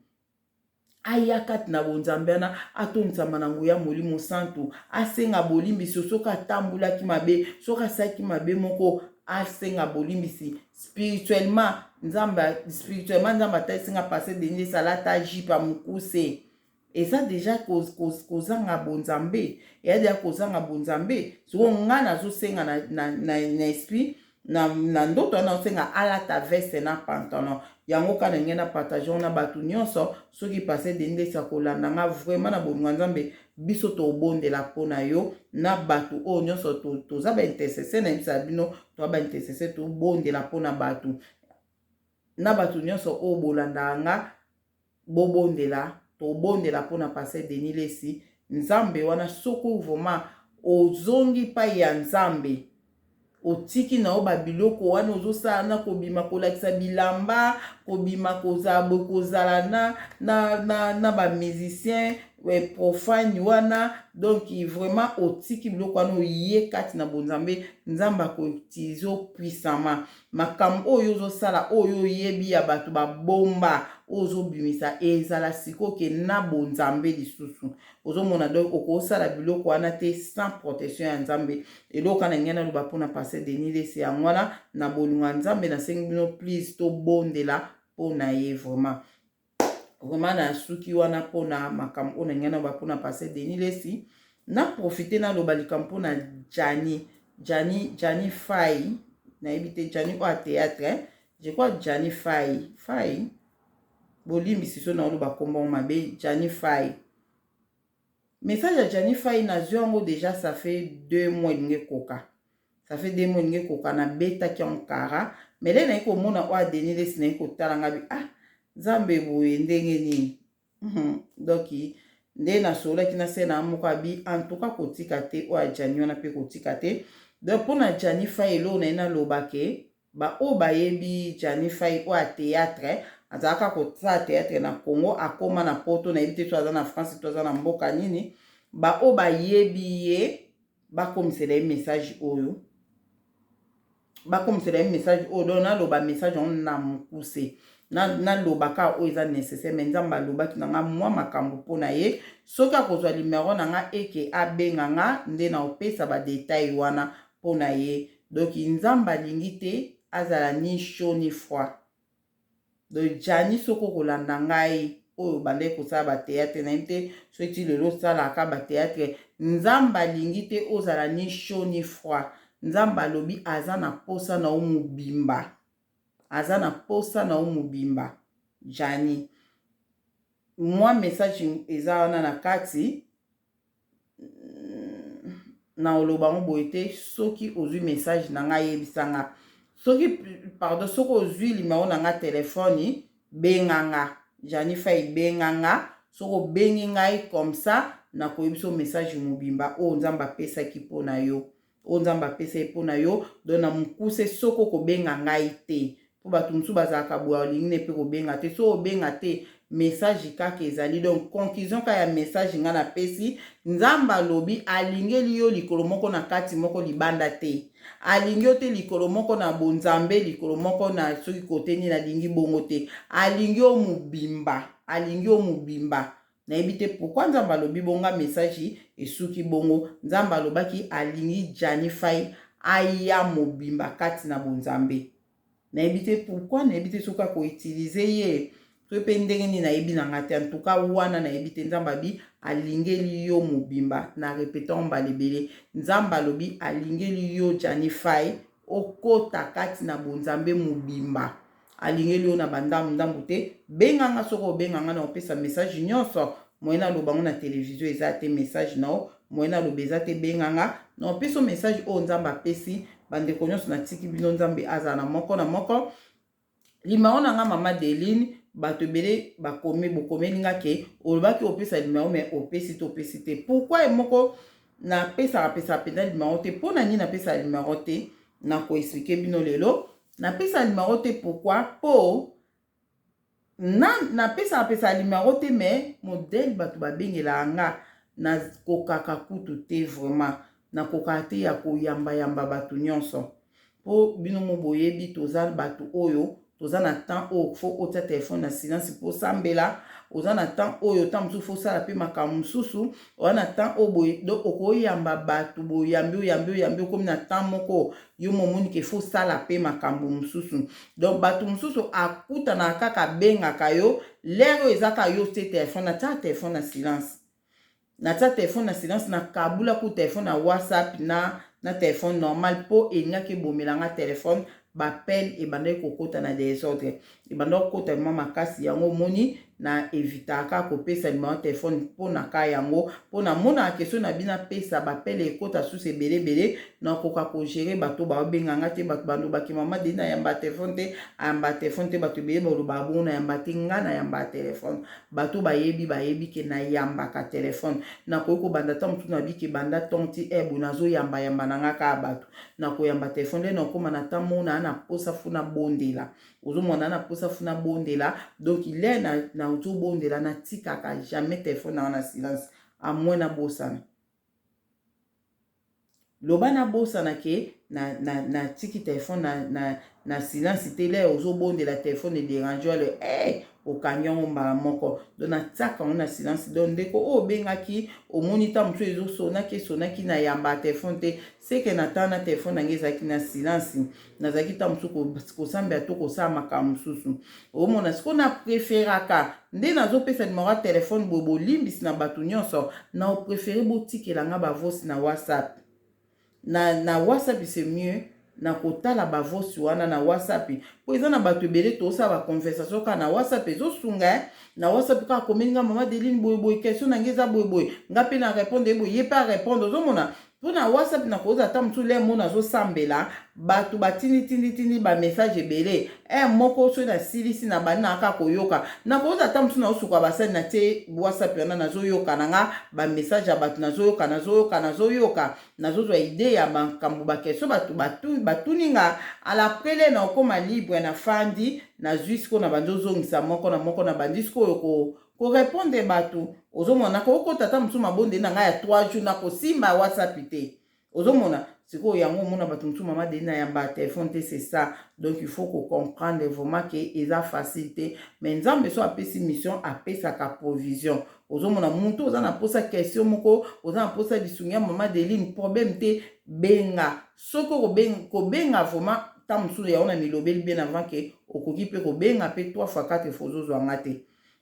aya kati na bonzambe wana atondisama na nguya molimo santu asenga bolimbisi soki atambulaki mabe soki asalaki mabe moko asenga bolimbisi spirituellement nzambe atalisinga Pasteur Denis Lesi alata jipa mokuse eza deja kozanga bonzambe eya deja kozanga bonzambe soko nga nazosenga na esprit na ndoto wana osenga alata veste na pantalon yango kana nge na partage na bato nyonso soki Pasteur Denis Lesi akolanda nga vraiment na bolingo nzambe biso tobondela mpo na yo na bato oyo nyonso toza baintercesseur na yebisa bino toza baintercesseur tobondela mpo na bato nyonso oyo bolandaka nga bobondela tobondela mpo na Pasteur Denis Lesi nzambe wana soko vraiment ozongi pa ya nzambe otiki na o babiloko wana ozosala na kobima kolakisa bilamba kobima kozala na bamusicien profane wana donc vraiment otiki biloko wana oye kati na bonzambe nzambe akoutilize puissamment makambo oyo ozosala oyo oyebi ya bato babomba ozobimisa ezala sikoke na bonzambe lisusu ozomona donc okosala biloko wana te sans protection ya nzambe eloko na ngena loba mpona Pasteur Denis Lesi yango wana na bolingo ya nzambe nasengi bino please tobondela mpona ye vraiment na suki wana mpona makambo oyo na ngena loba mpona Pasteur Denis Lesi na profite na loba likambo mpona Jani Fay nayebi te Jani oyo a théâtre je crois Jani Fay bolimbisi so na oloba kombo mabe Jani Fay message ya Jani Fay nazwi yango déjà ça fait 2 mois elingi koka elingi koka na betaki en kara mais le nayi komona oyo Denis Lesi nayi kotala nga bi nzambe boye ndenge nini donc nde nasolaki na se na moko abi en tout cas kotika te oyo Jani wana mpe kotika te donc mpona Jani Fay elo nayi naloba ke oyo bayebi Jani Fay oyo théâtre azalaka kosala théâtre na Congo akoma na poto nayebi te to aza na France to aza na mboka nini oyo bayebi ye bakomisela ye message oyo donc naloba message yango na mokuse na lobaka o eza nécessaire mais nzambe alobaki na nga mwa makambo mpona ye soki akozwa numero na nga eke abenga nga nde na opesa badetail wana mpona ye. Donc nzambe alingi te azala ni chaud ni froid. Donc jani soko kolanda ngai oyo bande kosala bateatre na te soki lelo salaka bateatre, nzambe alingi te ozala ni chaud ni froid. Nzambe alobi aza na posa na o mobimba, aza na posa na o mobimba. Jani moi message eza wana na kati na oloba mo boye te soki ozwi message na ngai yebisanga. Soki pardon soki ozwi limero na nga telefoni benganga Jani Faye benganga soki obengi ngai comme ça na koyebiso message mobimba o nzamba pesaki mpona yo, o nzamba pesaki mpona yo. Donc na mukuse soko kobenga ngai te po bato mosusu bazalaka boya olingi ne mpe kobenga te. So obenga te message kaka ezali. Donc conclusion ka ya message nga na pesi, nzamba alobi alingeli yo likolo moko na kati moko libanda te, alingi yo te likolo moko na bonzambe, likolo moko na soki kote nini alingi bongo te, alingi yo mobimba, alingi yo mobimba. Nayebi te pourquoi nzamba alobi bonga message esuki bongo. Nzamba alobaki alingi Jani Faye aya mobimba kati na bonzambe. Nayebi te pourquoi, nayebi te soka ko utiliser ye pepe ndenge ni nayebi na ngate. En tout cas wana nayebi te nzamba bi alingeli yo mobimba. Na répétant mbalebele, nzamba alobi alingeli yo Jani Faye okota kati na bonzambe mobimba, alingeli yo na bandamu ndambu te. Benganga soko benganga na opesa message nyonso moyena lobango na télévision eza te message nao moyena lobeza te benganga na opesa message o nzamba pesi bandeko nyonso na tiki bino nzambe aza na moko na moko. Limero na nga mama Deline bato ebele bakomi bokomeli nga ke olobaki opesa limero mais opesi to opesi te. Pourquoi moko na pesa pena limero te? Pona nini na pesa limero te? Na ko expliquer bino lelo. Na pesa limero te pourquoi? Po na pesa limero te mais modèle bato babengela nga na kokaka kutu te vraiment. Na kokaka te ya koyamba bato nyonso. Po bino mo boyebi toza bato oyo toza na temps oyo fo otia telefone na silence po sambela, oza na temps oyo temps mosusu fo sala pe makambo mosusu, oza na temps oyo boye donc okoyamba bato boyambi okomi na temps moko yo momoni ke fo sala pe makambo mosusu. Donc bato mosusu akutana kaka bengaka yo lero ezaka yo te telefone na tia telefone na silence, na tia telefone na silence na kabula ku telefone na WhatsApp na telefone normal po engaki bomelanga telefone bapel ebandaki kokota na desordre, ebandaki kokota mama makasi yango moni na evitaka kopesa limero telefone mpona ka yango mpona mona question na bina pesa bapel ekota susu ebele na koka kogere bato babenganga te bato bandobaki mama Deline na yamba telefone te, ayamba telefone te, bato ebele baloba bongo na yamba te, nga na yamba telefone, bato bayebi ke na yambaka telefone. Na koyi kobanda ta motu na biki banda tonti ebu nazo yamba na nga ka bato na koyamba telefone le na koma na ta mona na posa funa bondela ozomona na posa funa bondela. Donc il est na ozo bondela na tikaka jamais telefone na silence à moins na bosana loba na bosana ke na tiki telefone na silence te le ozo bondela telefone e dérange le okanyango mbala moko. Donc na tsaka na silence. Donc ndeko o bengaki omoni ta moto ezo sonaki na yamba telefone te, c'est que na tana telefone na ngezaki na silence nazaki ta moto ko samba to ko sa makambo mosusu omona siko na préféraka nde nazo pesa numéro telefone bobo limbisi na bato nyonso na o préférer botikela nga bavosi na WhatsApp. Na WhatsApp c'est mieux na kotala bavosi wana na WhatsApp po eza na bato ebele tosala ba conversation ka na WhatsApp ezosunga na WhatsApp ka komenga mama Deline boye question na ngeza boye nga pe na répondre boye ye pa répondre ozomona po na WhatsApp na koza ta mutu le mona zo sambela bato batindi ba message ebele moko so na silisi na bana aka koyoka na koza ta mutu na osuka basali na te WhatsApp yana nazo yoka nanga ba message ya bato nazo yoka nazo zwa idée ya makambo ba question bato batuninga ala prele na okoma libre na fandi na jusqu'o na bandozongisa moko na bandisco ko répondre bato ozomona ko kota ta mutu mabonde na nga ya 3 jours na ko simba WhatsApp te ozomona siko yango mona bato mosusu mama Deline na yamba téléphone te, c'est ça. Donc il faut qu'on comprendre vraiment que eza facilité, mais nzambe so apesi mission apesaka provision. Ozomona muntu oza na posa question moko, oza na posa lisungia mama Deline, problème te benga. Soko ko benga vraiment ta mosusu ya ona milobeli bien avant que okoki pe ko benga pe 3 fois 4 fois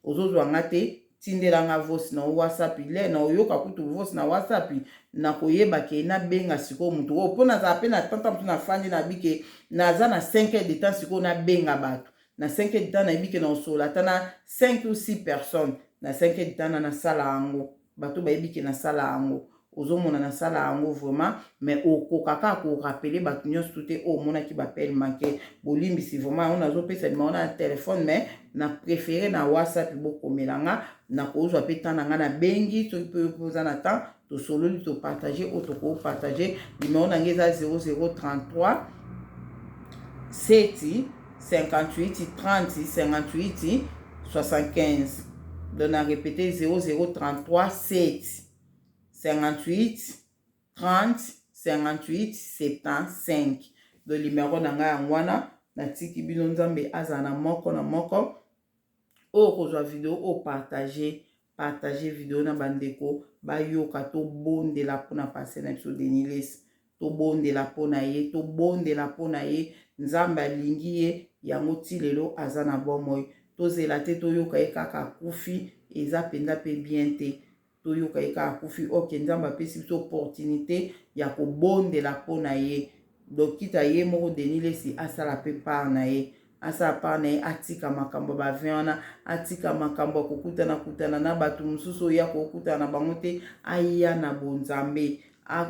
ozozwanga te. Tindelanga voice na WhatsApp ile na oyoka kutu voice na WhatsApp na koyeba ke na benga siko mutu o pona za pe na tanta mutu na fandi na bike na za na 5 heures de temps siko na benga bato na 5 heures de temps na bike na osola tana 5 ou 6 personnes na 5 heures de temps na sala ango bato ba bike na sala ango ozomona na sala ango vraiment, mais okokaka ko rappeler bato nyonso tout o mona ki bapel manqué bolimbi si vraiment on azo pesa numéro na téléphone, mais na préféré na WhatsApp bokomelanga na kozwa pe temps na na bengi to peut poser na temps to solo to partager ou to ko partager numéro na ngeza 0033 7 58 30 58 75. Donc on a répété 0033 7 58 30 58 75. Le numéro na nga ngwana na tiki bino nzambe azana moko na moko. O kozwa vidéo o partager vidéo na bandeko bayoka to bondela pona passer na biso Denilès, to bondela pona ye, to bondela pona ye nzambe alingi ye yango ti lelo azana bomoi to zela te to yoka ye kaka kufi eza penda pe bien te to yoka ye kaka kufi oke nzambe apesi biso opportunité ya ko bondela pona ye. Donc kita ye moko Denilès asala pe par na ye, asa pane atika makambo ba viana atika makambo kutana na batu mususu ya kokutana na bango te aya na bonzambe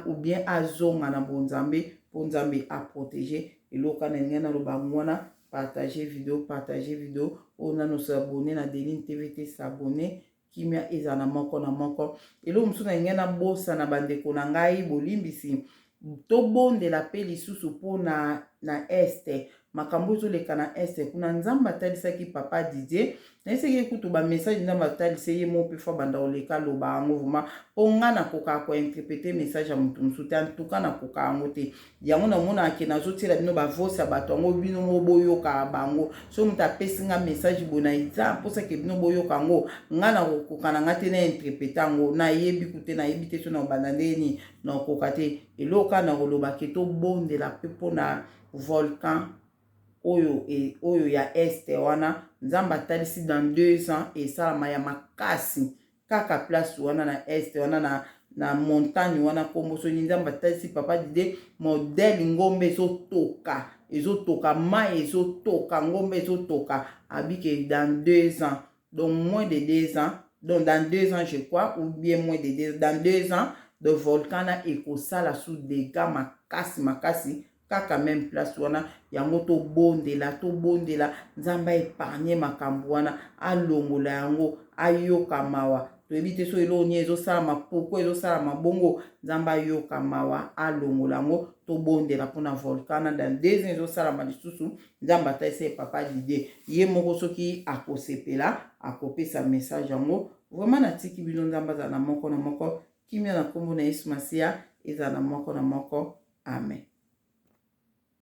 ou bien azonga na bonzambe pour nzambe a protéger eloka na ngena lo bangwana. Partager vidéo on a no s'abonner na Deline TV te s'abonner kimia ezana moko na moko elo mususu na ngena bosa na bandeko na ngai bolimbisi to bondela pe lisusu po na este makambo ezoleka na este kuna nzamba talisaki papa Didier na eseki kutu ba message nzamba talise ye mo pe fa banda oleka loba ango vuma onga na koka ko interpréter message ya mutu mususu en tout cas na koka ango te yango na mona ke na zotila bino ba voice bato ango bino mo boyoka bango so mutu apesi nga message bona iza posa ke bino boyoka ango nga na koka na ngate na interpréter ango na yebi kute na yebi te so na banda ndeni na koka te eloka na koloba ke to bondela pe pona volcan oyo ya este wana nzamba talisi dans 2 ans et salama ya makasi kaka place wana na este wana na montagne wana kombo so nzamba talisi papa Didier modèle ngombe ezotoka mai ezotoka ngombe ezotoka abike dans 2 ans, donc moins de 2 ans, donc dans 2 ans je crois, ou bien moins de 2 ans, dans 2 ans de volcan na ekosala sous dégâts makasi kaka même place wana yango to bondela nzamba épargner makambo wana alongola yango ayoka mawa to ebite so eloni ezosala mapoko ezosala mabongo nzamba ayoka mawa alongola yango to bondela pona volcana dans 2 ans ezosala malisusu nzamba taise papa Didier ye moko soki akosepela akopesa message yango vraiment na tiki bino nzamba za na moko kimia na kombo na Yesu Masia eza na moko amen.